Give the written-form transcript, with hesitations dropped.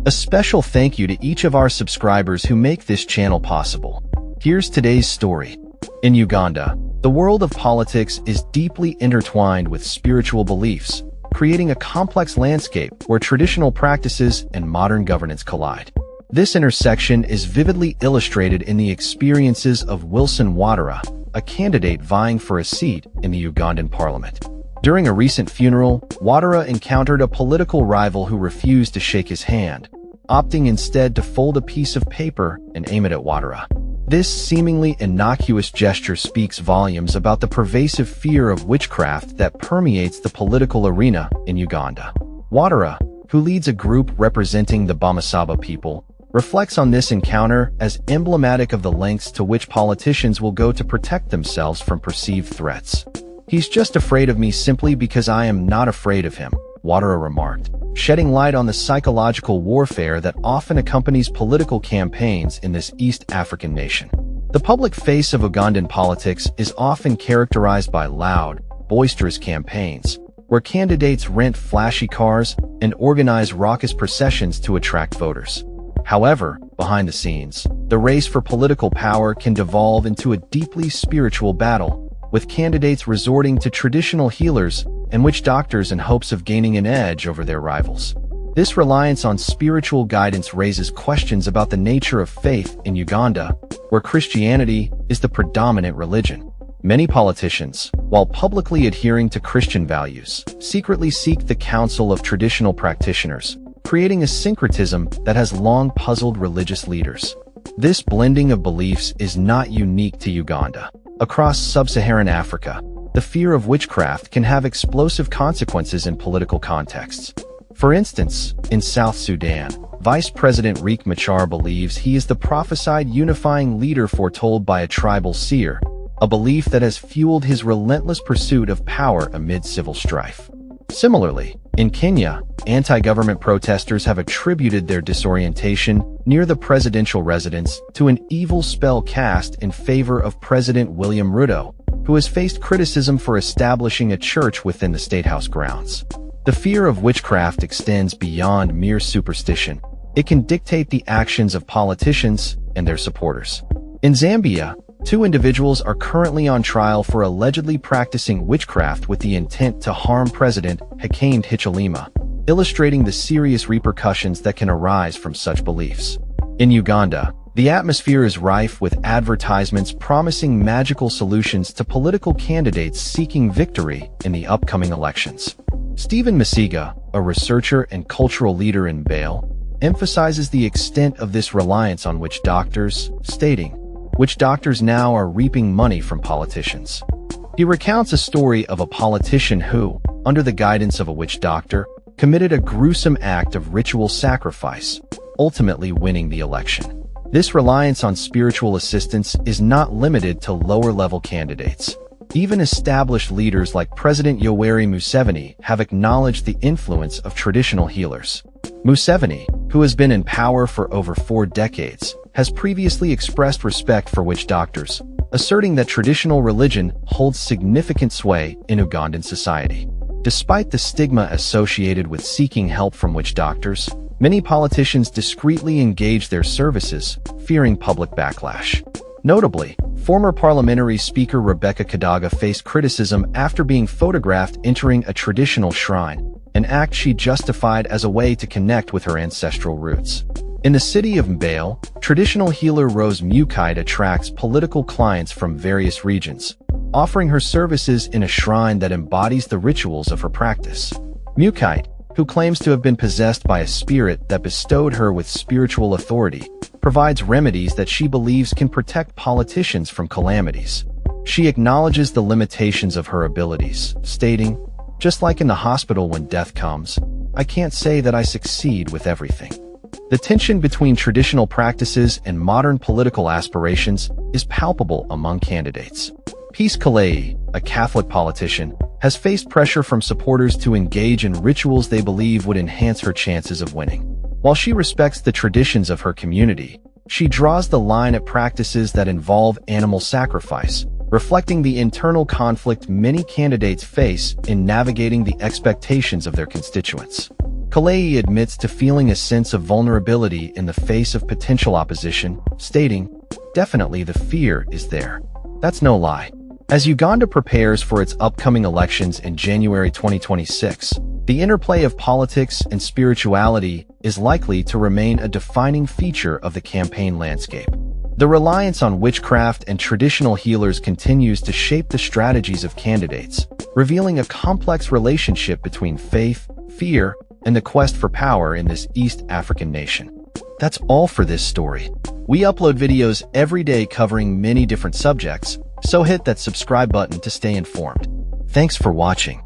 A special thank you to each of our subscribers who make this channel possible. Here's today's story. In Uganda, the world of politics is deeply intertwined with spiritual beliefs, creating a complex landscape where traditional practices and modern governance collide. This intersection is vividly illustrated in the experiences of Wilson Watira, a candidate vying for a seat in the Ugandan parliament. During a recent funeral, Watira encountered a political rival who refused to shake his hand, opting instead to fold a piece of paper and aim it at Watira. This seemingly innocuous gesture speaks volumes about the pervasive fear of witchcraft that permeates the political arena in Uganda. Watira, who leads a group representing the Bamasaba people, reflects on this encounter as emblematic of the lengths to which politicians will go to protect themselves from perceived threats. "He's just afraid of me simply because I am not afraid of him," Watira remarked, shedding light on the psychological warfare that often accompanies political campaigns in this East African nation. The public face of Ugandan politics is often characterized by loud, boisterous campaigns, where candidates rent flashy cars and organize raucous processions to attract voters. However, behind the scenes, the race for political power can devolve into a deeply spiritual battle, with candidates resorting to traditional healers and witch doctors in hopes of gaining an edge over their rivals. This reliance on spiritual guidance raises questions about the nature of faith in Uganda, where Christianity is the predominant religion. Many politicians, while publicly adhering to Christian values, secretly seek the counsel of traditional practitioners, creating a syncretism that has long puzzled religious leaders. This blending of beliefs is not unique to Uganda. Across sub-Saharan Africa, the fear of witchcraft can have explosive consequences in political contexts. For instance, in South Sudan, Vice President Riek Machar believes he is the prophesied unifying leader foretold by a tribal seer, a belief that has fueled his relentless pursuit of power amid civil strife. Similarly, in Kenya, anti-government protesters have attributed their disorientation near the presidential residence to an evil spell cast in favor of President William Ruto, who has faced criticism for establishing a church within the State House grounds. The fear of witchcraft extends beyond mere superstition. It can dictate the actions of politicians and their supporters. In Zambia, 2 individuals are currently on trial for allegedly practicing witchcraft with the intent to harm President Hakainde Hichilema, illustrating the serious repercussions that can arise from such beliefs. In Uganda, the atmosphere is rife with advertisements promising magical solutions to political candidates seeking victory in the upcoming elections. Stephen Masiga, a researcher and cultural leader in Bale, emphasizes the extent of this reliance on witch doctors, stating, "Witch doctors now are reaping money from politicians." He recounts a story of a politician who, under the guidance of a witch doctor, committed a gruesome act of ritual sacrifice, ultimately winning the election. This reliance on spiritual assistance is not limited to lower-level candidates. Even established leaders like President Yoweri Museveni have acknowledged the influence of traditional healers. Museveni, who has been in power for over 4 decades, has previously expressed respect for witch doctors, asserting that traditional religion holds significant sway in Ugandan society. Despite the stigma associated with seeking help from witch doctors, many politicians discreetly engage their services, fearing public backlash. Notably, former parliamentary speaker Rebecca Kadaga faced criticism after being photographed entering a traditional shrine, an act she justified as a way to connect with her ancestral roots. In the city of Mbale, traditional healer Rose Mukite attracts political clients from various regions, offering her services in a shrine that embodies the rituals of her practice. Mukite, who claims to have been possessed by a spirit that bestowed her with spiritual authority, provides remedies that she believes can protect politicians from calamities. She acknowledges the limitations of her abilities, stating, "Just like in the hospital when death comes, I can't say that I succeed with everything." The tension between traditional practices and modern political aspirations is palpable among candidates. Peace Kalei, a Catholic politician, has faced pressure from supporters to engage in rituals they believe would enhance her chances of winning. While she respects the traditions of her community, she draws the line at practices that involve animal sacrifice, reflecting the internal conflict many candidates face in navigating the expectations of their constituents. Kalei admits to feeling a sense of vulnerability in the face of potential opposition, stating, "Definitely the fear is there. That's no lie." As Uganda prepares for its upcoming elections in January 2026, the interplay of politics and spirituality is likely to remain a defining feature of the campaign landscape. The reliance on witchcraft and traditional healers continues to shape the strategies of candidates, revealing a complex relationship between faith, fear, and the quest for power in this East African nation. That's all for this story. We upload videos every day covering many different subjects, so hit that subscribe button to stay informed. Thanks for watching.